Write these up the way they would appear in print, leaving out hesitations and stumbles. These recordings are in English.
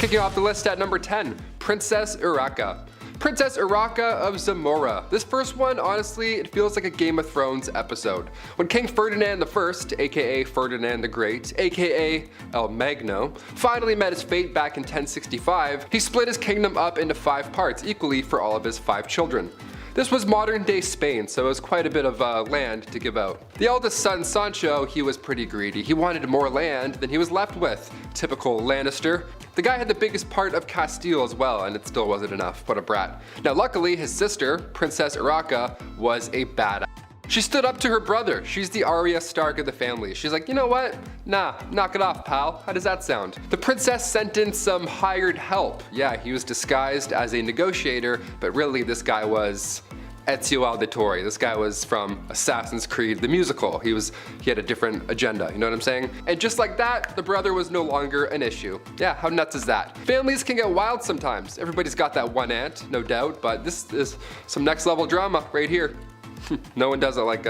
Kicking off the list at number 10, Princess Urraca. Princess Urraca of Zamora. This first one, honestly, it feels like a Game of Thrones episode. When King Ferdinand I, aka Ferdinand the Great, aka El Magno, finally met his fate back in 1065, he split his kingdom up into 5 parts, equally for all of his 5 children. This was modern day Spain, so it was quite a bit of land to give out. The eldest son, Sancho, he was pretty greedy. He wanted more land than he was left with. Typical Lannister. The guy had the biggest part of Castile as well, and it still wasn't enough. What a brat. Now luckily, his sister, Princess Urraca, was a badass. She stood up to her brother. She's the Arya Stark of the family. She's like, you know what? Nah, knock it off, pal. How does that sound? The princess sent in some hired help. Yeah, he was disguised as a negotiator, but really this guy was Ezio Auditore. This guy was from Assassin's Creed, the musical. He had a different agenda, you know what I'm saying? And just like that, the brother was no longer an issue. Yeah, how nuts is that? Families can get wild sometimes. Everybody's got that one aunt, no doubt, but this is some next level drama right here. No one does it like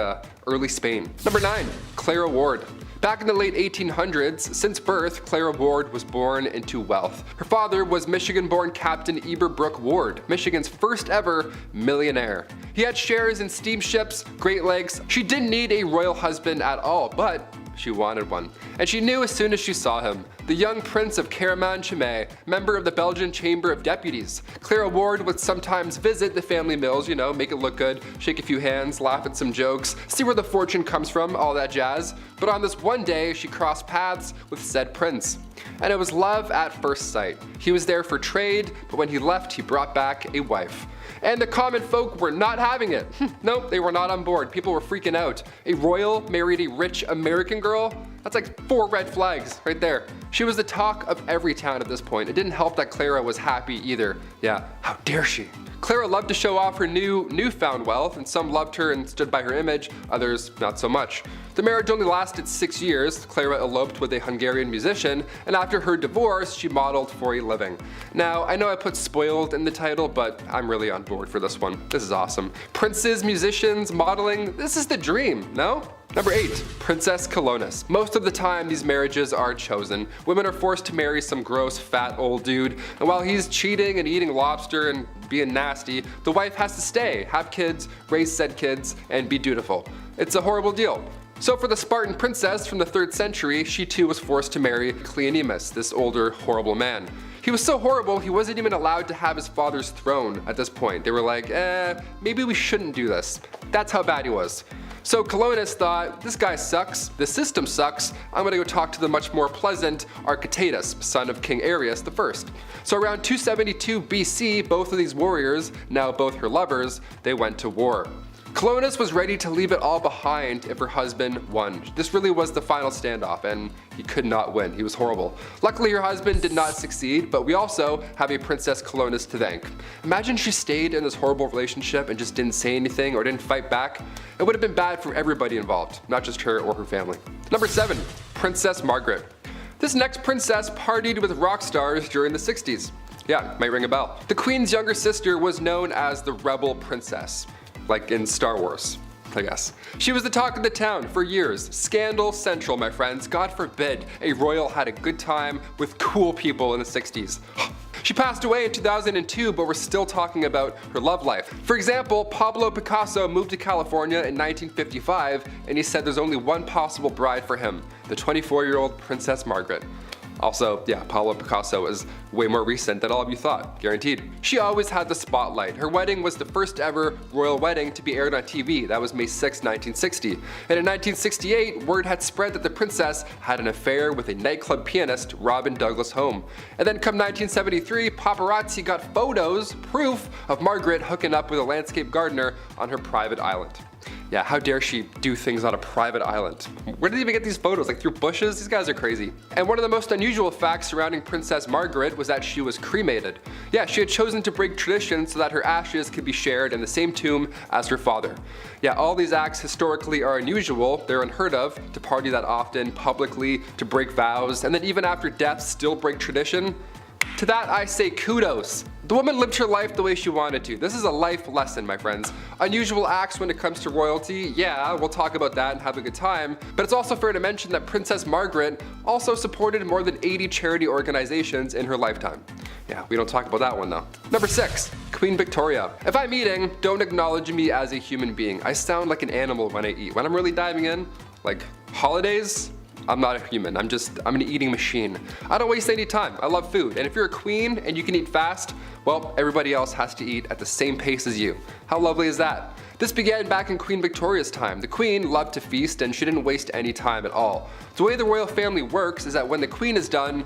early Spain. Number 9, Clara Ward. Back in the late 1800s, since birth, Clara Ward was born into wealth. Her father was Michigan-born Captain Eberbrook Ward, Michigan's first ever millionaire. He had shares in steamships, Great Lakes. She didn't need a royal husband at all, but she wanted one. And she knew as soon as she saw him. The young prince of Caraman-Chimay, member of the Belgian Chamber of Deputies. Clara Ward would sometimes visit the family mills, you know, make it look good, shake a few hands, laugh at some jokes, see where the fortune comes from, all that jazz. But on this one day, she crossed paths with said prince. And it was love at first sight. He was there for trade, but when he left, he brought back a wife. And the common folk were not having it. Nope, they were not on board. People were freaking out. A royal married a rich American girl? That's like 4 red flags right there. She was the talk of every town at this point. It didn't help that Clara was happy either. Yeah, how dare she? Clara loved to show off her newfound wealth, and some loved her and stood by her image, others not so much. The marriage only lasted 6 years. Clara eloped with a Hungarian musician, and after her divorce, she modeled for a living. Now, I know I put spoiled in the title, but I'm really on board for this one. This is awesome. Princes, musicians, modeling, this is the dream, no? Number 8, Princess Colonus. Most of the time, these marriages are chosen. Women are forced to marry some gross, fat old dude, and while he's cheating and eating lobster and being nasty, the wife has to stay, have kids, raise said kids, and be dutiful. It's a horrible deal. So for the Spartan princess from the 3rd century, she too was forced to marry Cleonymus, this older, horrible man. He was so horrible, he wasn't even allowed to have his father's throne at this point. They were like, maybe we shouldn't do this. That's how bad he was. So Colonus thought, this guy sucks, the system sucks, I'm gonna go talk to the much more pleasant Architatus, son of King Arius I. So around 272 BC, both of these warriors, now both her lovers, they went to war. Colonus was ready to leave it all behind if her husband won. This really was the final standoff, and he could not win. He was horrible. Luckily, her husband did not succeed, but we also have a Princess Colonus to thank. Imagine she stayed in this horrible relationship and just didn't say anything or didn't fight back. It would have been bad for everybody involved, not just her or her family. Number 7, Princess Margaret. This next princess partied with rock stars during the 60s. Yeah, might ring a bell. The queen's younger sister was known as the Rebel Princess. Like in Star Wars, I guess. She was the talk of the town for years. Scandal central, my friends. God forbid a royal had a good time with cool people in the 60s. She passed away in 2002, but we're still talking about her love life. For example, Pablo Picasso moved to California in 1955, and he said there's only one possible bride for him, the 24-year-old Princess Margaret. Also, yeah, Pablo Picasso is way more recent than all of you thought, guaranteed. She always had the spotlight. Her wedding was the first ever royal wedding to be aired on TV. That was May 6, 1960. And in 1968, word had spread that the princess had an affair with a nightclub pianist, Robin Douglas Home. And then come 1973, paparazzi got photos, proof of Margaret hooking up with a landscape gardener on her private island. Yeah, how dare she do things on a private island? Where did they even get these photos? Like through bushes? These guys are crazy. And one of the most unusual facts surrounding Princess Margaret was that she was cremated. Yeah, she had chosen to break tradition so that her ashes could be shared in the same tomb as her father. Yeah, all these acts historically are unusual. They're unheard of, to party that often, publicly, to break vows, and then even after death still break tradition. To that I say kudos. The woman lived her life the way she wanted to. This is a life lesson, my friends. Unusual acts when it comes to royalty, yeah, we'll talk about that and have a good time, but it's also fair to mention that Princess Margaret also supported more than 80 charity organizations in her lifetime. Yeah, we don't talk about that one though. Number 6, Queen Victoria. If I'm eating, don't acknowledge me as a human being. I sound like an animal when I eat. When I'm really diving in, like holidays, I'm not a human, I'm an eating machine. I don't waste any time, I love food, and if you're a queen and you can eat fast, well, everybody else has to eat at the same pace as you. How lovely is that? This began back in Queen Victoria's time. The queen loved to feast and she didn't waste any time at all. The way the royal family works is that when the queen is done,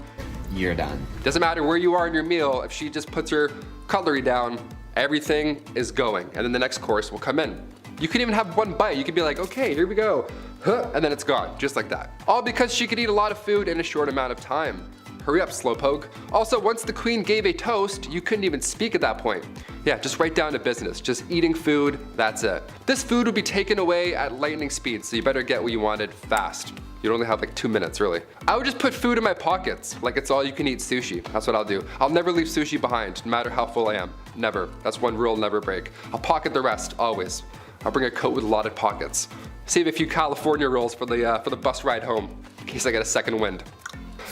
you're done. Doesn't matter where you are in your meal, if she just puts her cutlery down, everything is going, and then the next course will come in. You could even have one bite. You could be like, okay, here we go, and then it's gone, just like that. All because she could eat a lot of food in a short amount of time. Hurry up, slowpoke. Also, once the queen gave a toast, you couldn't even speak at that point. Yeah, just right down to business, just eating food, that's it. This food would be taken away at lightning speed, so you better get what you wanted fast. You'd only have like 2 minutes, really. I would just put food in my pockets, like it's all you can eat sushi. That's what I'll do. I'll never leave sushi behind, no matter how full I am. Never. That's one rule, never break. I'll pocket the rest, always. I'll bring a coat with a lot of pockets. Save a few California rolls for the bus ride home, in case I get a second wind.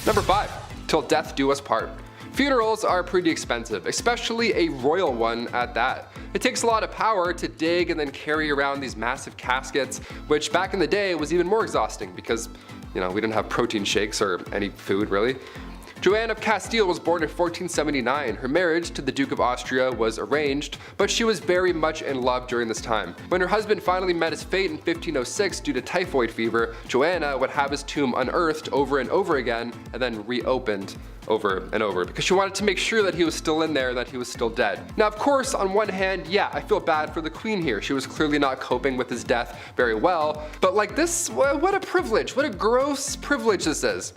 Number 5, till death do us part. Funerals are pretty expensive, especially a royal one at that. It takes a lot of power to dig and then carry around these massive caskets, which back in the day was even more exhausting because, we didn't have protein shakes or any food really. Joanne of Castile was born in 1479. Her marriage to the Duke of Austria was arranged, but she was very much in love during this time. When her husband finally met his fate in 1506 due to typhoid fever, Joanna would have his tomb unearthed over and over again and then reopened over and over because she wanted to make sure that he was still in there and that he was still dead. Now, of course, on one hand, yeah, I feel bad for the queen here. She was clearly not coping with his death very well, but like this, what a privilege, what a gross privilege this is.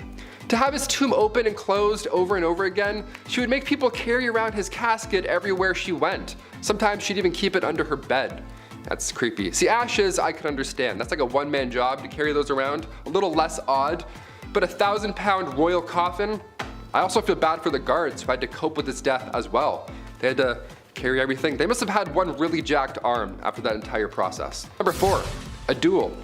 To have his tomb open and closed over and over again, she would make people carry around his casket everywhere she went. Sometimes she'd even keep it under her bed. That's creepy. See, ashes, I could understand. That's like a one-man job to carry those around. A little less odd, but a 1,000-pound royal coffin? I also feel bad for the guards who had to cope with his death as well. They had to carry everything. They must have had one really jacked arm after that entire process. Number 4, a duel.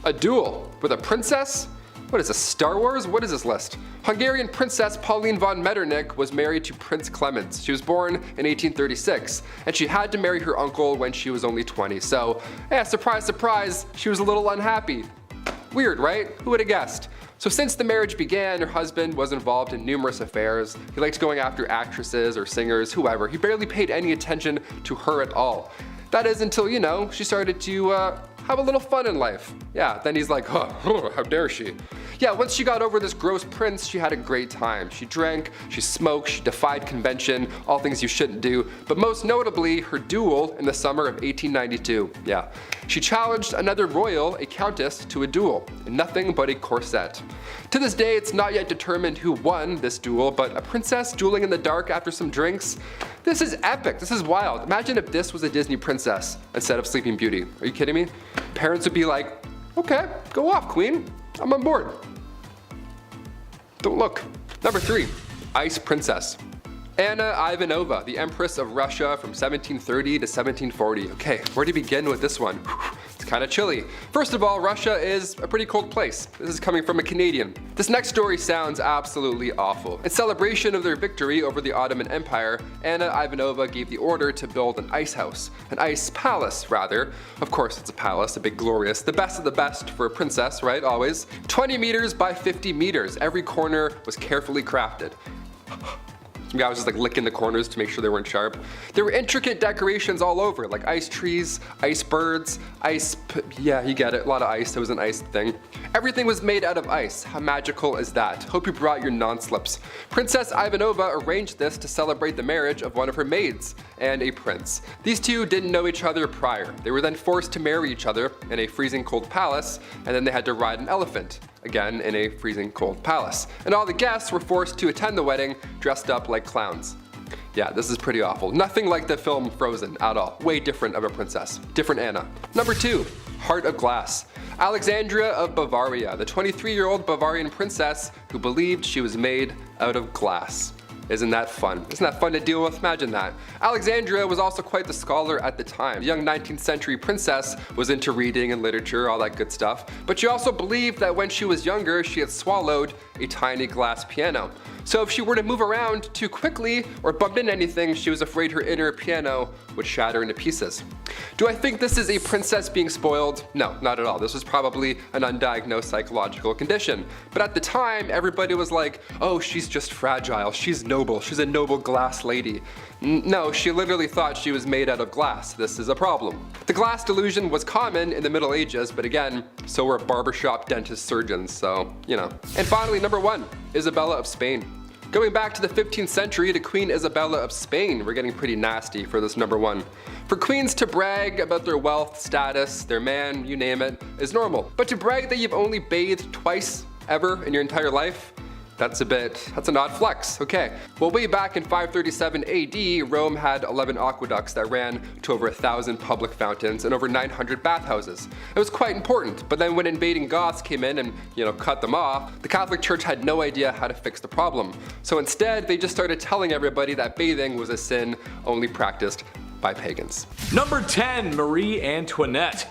A duel with a princess? What is this, Star Wars? What is this list? Hungarian Princess Pauline von Metternich was married to Prince Clemens. She was born in 1836, and she had to marry her uncle when she was only 20. So, yeah, surprise, surprise, she was a little unhappy. Weird, right? Who would have guessed? So since the marriage began, her husband was involved in numerous affairs. He liked going after actresses or singers, whoever. He barely paid any attention to her at all. That is until, she started to have a little fun in life. Yeah, then he's like, how dare she? Yeah, once she got over this gross prince, she had a great time. She drank, she smoked, she defied convention, all things you shouldn't do, but most notably, her duel in the summer of 1892. Yeah, she challenged another royal, a countess, to a duel, in nothing but a corset. To this day, it's not yet determined who won this duel, but a princess dueling in the dark after some drinks? This is epic, this is wild. Imagine if this was a Disney princess instead of Sleeping Beauty. Are you kidding me? Parents would be like, okay, go off, queen, I'm on board. Don't look. Number 3, Ice Princess. Anna Ivanova, the Empress of Russia from 1730 to 1740. Okay, where to begin with this one? It's kind of chilly. First of all, Russia is a pretty cold place. This is coming from a Canadian. This next story sounds absolutely awful. In celebration of their victory over the Ottoman Empire, Anna Ivanova gave the order to build an ice house. An ice palace, rather. Of course, it's a palace, a big glorious, the best of the best for a princess, right? Always. 20 meters by 50 meters. Every corner was carefully crafted. Some guy was just like licking the corners to make sure they weren't sharp. There were intricate decorations all over, like ice trees, ice birds, yeah, you get it, a lot of ice, it was an ice thing. Everything was made out of ice. How magical is that? Hope you brought your non-slips. Princess Ivanova arranged this to celebrate the marriage of one of her maids and a prince. These two didn't know each other prior. They were then forced to marry each other in a freezing cold palace, and then they had to ride an elephant. Again, in a freezing cold palace. And all the guests were forced to attend the wedding dressed up like clowns. Yeah, this is pretty awful. Nothing like the film Frozen at all. Way different of a princess. Different Anna. Number 2, Heart of Glass. Alexandria of Bavaria, the 23-year-old Bavarian princess who believed she was made out of glass. Isn't that fun? Isn't that fun to deal with? Imagine that. Alexandria was also quite the scholar at the time. The young 19th century princess was into reading and literature, all that good stuff, but she also believed that when she was younger, she had swallowed a tiny glass piano. So if she were to move around too quickly or bump into anything, she was afraid her inner piano would shatter into pieces. Do I think this is a princess being spoiled? No, not at all. This was probably an undiagnosed psychological condition. But at the time, everybody was like, oh, she's just fragile, she's noble, she's a noble glass lady. No, she literally thought she was made out of glass. This is a problem. The glass delusion was common in the Middle Ages, but again, so were barbershop dentist surgeons, so, you know. And finally, number 1, Isabella of Spain. Going back to the 15th century to Queen Isabella of Spain, we're getting pretty nasty for this number 1. For queens to brag about their wealth, status, their man, you name it, is normal. But to brag that you've only bathed twice ever in your entire life, that's an odd flex, okay. Well, way back in 537 AD, Rome had 11 aqueducts that ran to over 1,000 public fountains and over 900 bathhouses. It was quite important, but then when invading Goths came in and, cut them off, the Catholic Church had no idea how to fix the problem. So instead, they just started telling everybody that bathing was a sin only practiced by pagans. Number 10, Marie Antoinette.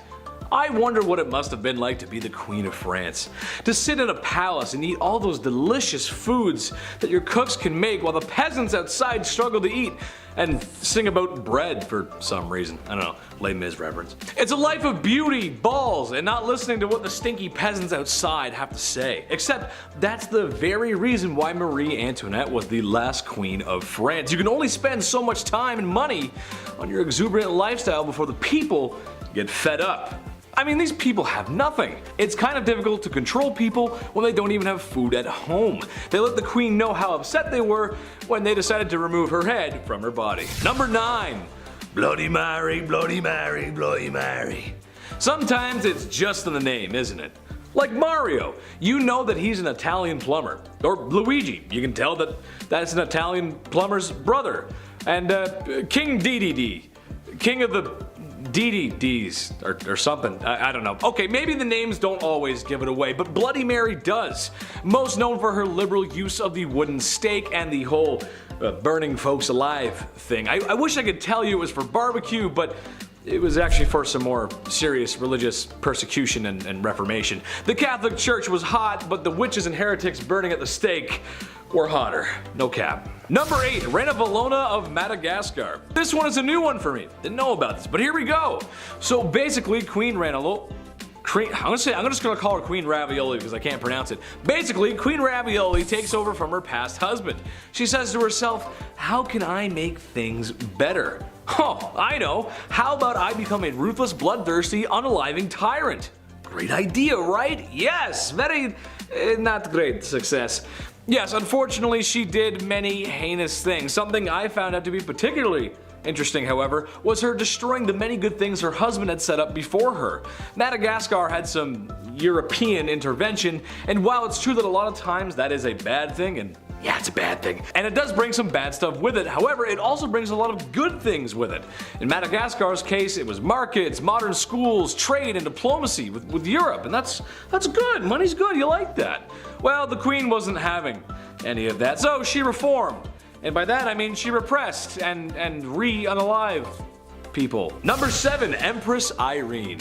I wonder what it must have been like to be the Queen of France. To sit in a palace and eat all those delicious foods that your cooks can make while the peasants outside struggle to eat and sing about bread for some reason. I don't know, Les Mis reference. It's a life of beauty, balls, and not listening to what the stinky peasants outside have to say. Except that's the very reason why Marie Antoinette was the last Queen of France. You can only spend so much time and money on your exuberant lifestyle before the people get fed up. I mean, these people have nothing. It's kind of difficult to control people when they don't even have food at home. They let the queen know how upset they were when they decided to remove her head from her body. Number 9. Bloody Mary, Bloody Mary, Bloody Mary. Sometimes it's just in the name, isn't it? Like Mario, you know that he's an Italian plumber. Or Luigi, you can tell that that's an Italian plumber's brother. And King DDD, King of the DDDs or something, I don't know. Okay, maybe the names don't always give it away, but Bloody Mary does. Most known for her liberal use of the wooden stake and the whole burning folks alive thing. I wish I could tell you it was for barbecue, but it was actually for some more serious religious persecution and reformation. The Catholic Church was hot, but the witches and heretics burning at the stake were hotter. No cap. Number 8, Ranavalona of Madagascar. This one is a new one for me. Didn't know about this, but here we go. So basically, Queen Ranavalona, I'm just gonna call her Queen Ravioli because I can't pronounce it. Basically, Queen Ravioli takes over from her past husband. She says to herself, how can I make things better? Oh, I know. How about I become a ruthless, bloodthirsty, unaliving tyrant? Great idea, right? Yes, very not great success. Yes, unfortunately she did many heinous things. Something I found out to be particularly interesting, however, was her destroying the many good things her husband had set up before her. Madagascar had some European intervention, and while it's true that a lot of times that is a bad thing, and yeah, it's a bad thing, and it does bring some bad stuff with it, however, it also brings a lot of good things with it. In Madagascar's case, it was markets, modern schools, trade, and diplomacy with Europe, and that's good. Money's good, you like that. Well, the queen wasn't having any of that, so she reformed. And by that I mean she repressed and unalived people. Number 7, Empress Irene.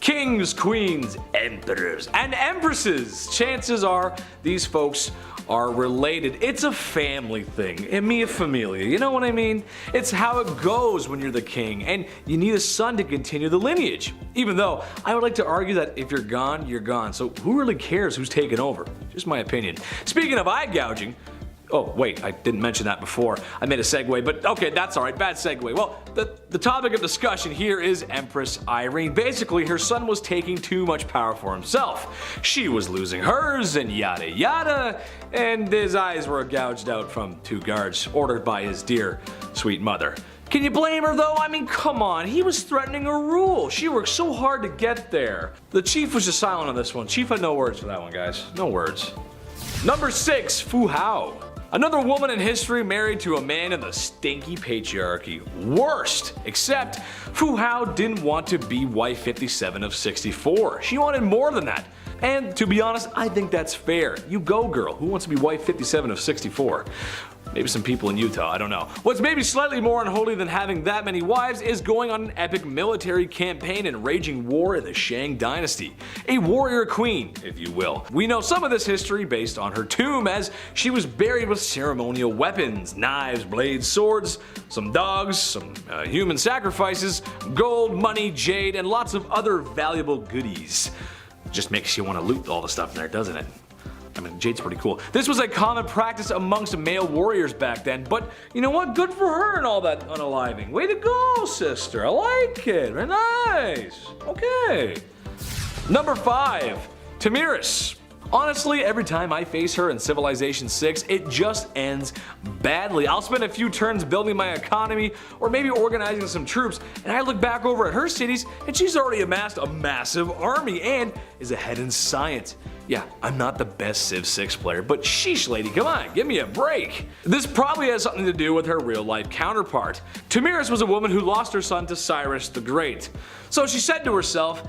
Kings, queens, emperors, and empresses. Chances are these folks are related. It's a family thing. E mia familia, you know what I mean? It's how it goes when you're the king, and you need a son to continue the lineage. Even though I would like to argue that if you're gone, you're gone. So who really cares who's taken over? Just my opinion. Speaking of eye gouging, oh wait, I didn't mention that before. I made a segue, but okay, that's alright, bad segue. Well, the topic of discussion here is Empress Irene. Basically, her son was taking too much power for himself. She was losing hers, and yada yada, and his eyes were gouged out from 2 guards ordered by his dear, sweet mother. Can you blame her though? I mean, come on, he was threatening her rule. She worked so hard to get there. The chief was just silent on this one. Chief had no words for that one, guys. No words. Number 6, Fu Hao. Another woman in history married to a man in the stinky patriarchy. Worst! Except Fu Hao didn't want to be wife 57 of 64. She wanted more than that. And to be honest, I think that's fair. You go, girl. Who wants to be wife 57 of 64? Maybe some people in Utah, I don't know. What's maybe slightly more unholy than having that many wives is going on an epic military campaign and raging war in the Shang dynasty. A warrior queen, if you will. We know some of this history based on her tomb, as she was buried with ceremonial weapons, knives, blades, swords, some dogs, some human sacrifices, gold, money, jade, and lots of other valuable goodies. Just makes you want to loot all the stuff in there, doesn't it? I mean, jade's pretty cool. This was a common practice amongst male warriors back then, but you know what? Good for her and all that unaliving. Way to go, sister. I like it. Very nice. Okay. Number 5. Tamiris. Honestly, every time I face her in Civilization 6, it just ends badly. I'll spend a few turns building my economy or maybe organizing some troops, and I look back over at her cities and she's already amassed a massive army and is ahead in science. Yeah, I'm not the best Civ 6 player, but sheesh lady, come on, give me a break. This probably has something to do with her real life counterpart. Tamiris was a woman who lost her son to Cyrus the Great. So she said to herself,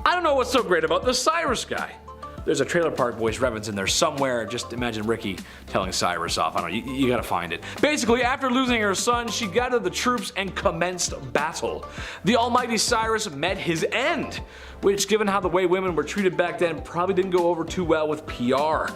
I don't know what's so great about this Cyrus guy. There's a Trailer Park Boys reference in there somewhere. Just imagine Ricky telling Cyrus off. I don't know, you gotta find it. Basically, after losing her son, she gathered the troops and commenced battle. The almighty Cyrus met his end, which, given how the way women were treated back then, probably didn't go over too well with PR.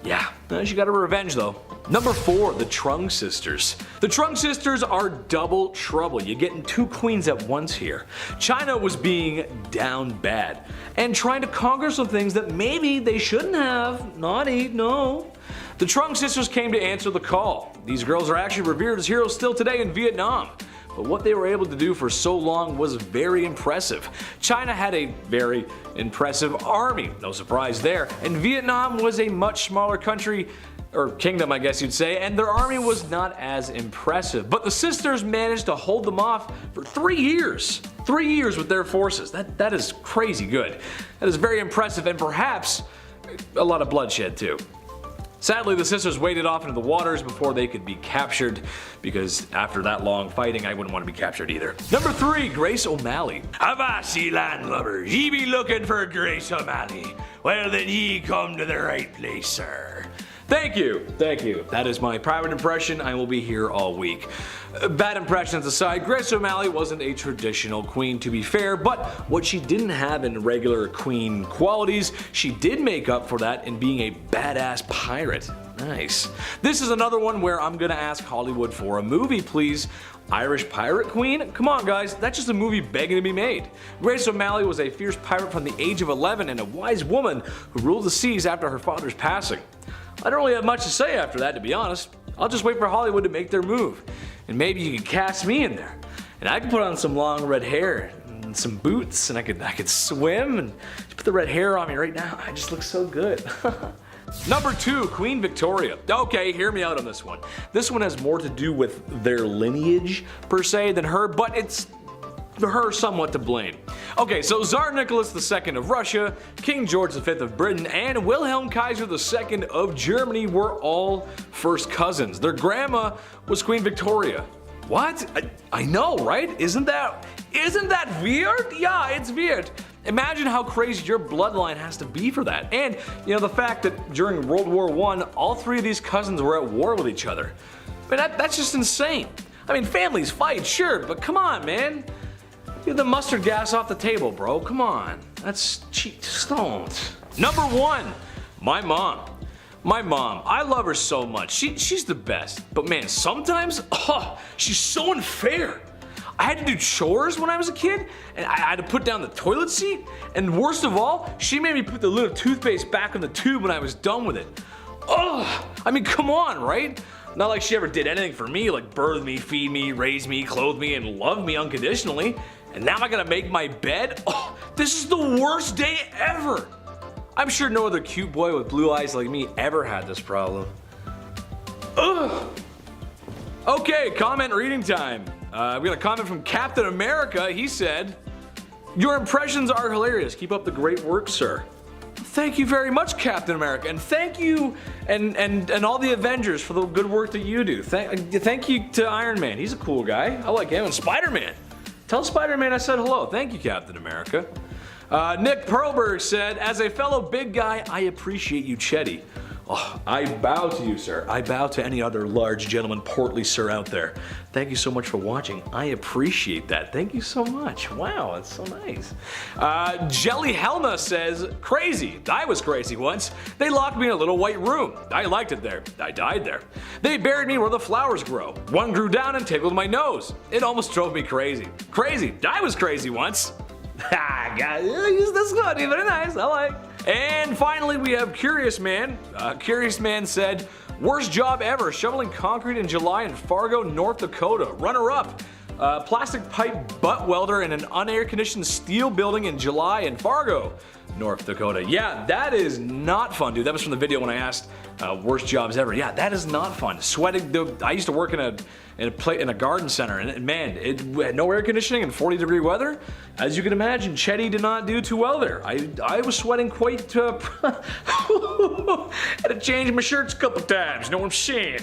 Yeah, she got her revenge though. Number 4, the Trung Sisters. The Trung Sisters are double trouble. You're getting 2 queens at once here. China was being down bad and trying to conquer some things that maybe they shouldn't have. Naughty, no. The Trung Sisters came to answer the call. These girls are actually revered as heroes still today in Vietnam. But what they were able to do for so long was very impressive. China had a very impressive army, no surprise there, and Vietnam was a much smaller country, or kingdom I guess you'd say, and their army was not as impressive. But the sisters managed to hold them off for 3 years. 3 years with their forces. That is crazy good. That is very impressive, and perhaps a lot of bloodshed too. Sadly, the sisters waded off into the waters before they could be captured, because after that long fighting, I wouldn't want to be captured either. Number 3, Grace O'Malley. Avassi landlubbers, ye be looking for Grace O'Malley. Well then ye come to the right place, sir. Thank you, thank you. That is my private impression. I will be here all week. Bad impressions aside, Grace O'Malley wasn't a traditional queen, to be fair, but what she didn't have in regular queen qualities, she did make up for that in being a badass pirate. Nice. This is another one where I'm gonna ask Hollywood for a movie, please. Irish pirate queen? Come on guys, that's just a movie begging to be made. Grace O'Malley was a fierce pirate from the age of 11 and a wise woman who ruled the seas after her father's passing. I don't really have much to say after that, to be honest. I'll just wait for Hollywood to make their move. And maybe you can cast me in there. And I can put on some long red hair and some boots, and I could swim and just put the red hair on me right now. I just look so good. Number 2, Queen Victoria. Okay, hear me out on this one. This one has more to do with their lineage per se than her, but it's her somewhat to blame. Okay, so Tsar Nicholas II of Russia, King George V of Britain, and Wilhelm Kaiser II of Germany were all first cousins. Their grandma was Queen Victoria. What? I know, right? Isn't that weird? Yeah, it's weird. Imagine how crazy your bloodline has to be for that. And, you know, the fact that during World War I, all 3 of these cousins were at war with each other. I mean, that's just insane. I mean, families fight, sure, but come on, man. Get the mustard gas off the table, bro. Come on. That's cheap. Just don't. Number 1, my mom. My mom. I love her so much. She's the best. But man, sometimes, she's so unfair. I had to do chores when I was a kid, and I had to put down the toilet seat, and worst of all, she made me put the lid of toothpaste back in the tube when I was done with it. Ugh! I mean, come on, right? Not like she ever did anything for me, like birth me, feed me, raise me, clothe me, and love me unconditionally. And now I gotta make my bed? Oh, this is the worst day ever! I'm sure no other cute boy with blue eyes like me ever had this problem. Ugh! Okay, comment reading time. We got a comment from Captain America. He said, "Your impressions are hilarious. Keep up the great work, sir." Thank you very much, Captain America, and thank you and all the Avengers for the good work that you do. Thank you to Iron Man. He's a cool guy. I like him. And Spider-Man. Tell Spider-Man I said hello. Thank you, Captain America. Nick Perlberg said, "As a fellow big guy, I appreciate you, Chetty." Oh, I bow to you, sir. I bow to any other large gentleman, portly sir out there. Thank you so much for watching. I appreciate that. Thank you so much. Wow, that's so nice. Jelly Helma says, crazy. I was crazy once. They locked me in a little white room. I liked it there. I died there. They buried me where the flowers grow. One grew down and tickled my nose. It almost drove me crazy. Crazy. I was crazy once. Ha, guys, that's good. Very nice. I like. And finally, we have Curious Man. Curious Man said, worst job ever, shoveling concrete in July in Fargo, North Dakota. Runner-up, plastic pipe butt welder in an unair-conditioned steel building in July in Fargo, North Dakota. Yeah, that is not fun, dude. That was from the video when I asked worst jobs ever. Yeah, that is not fun. Sweating. I used to work in a garden center, and man, it had no air conditioning and 40-degree weather. As you can imagine, Chetty did not do too well there. I was sweating quite. Had to change my shirts a couple times. You know what I'm saying?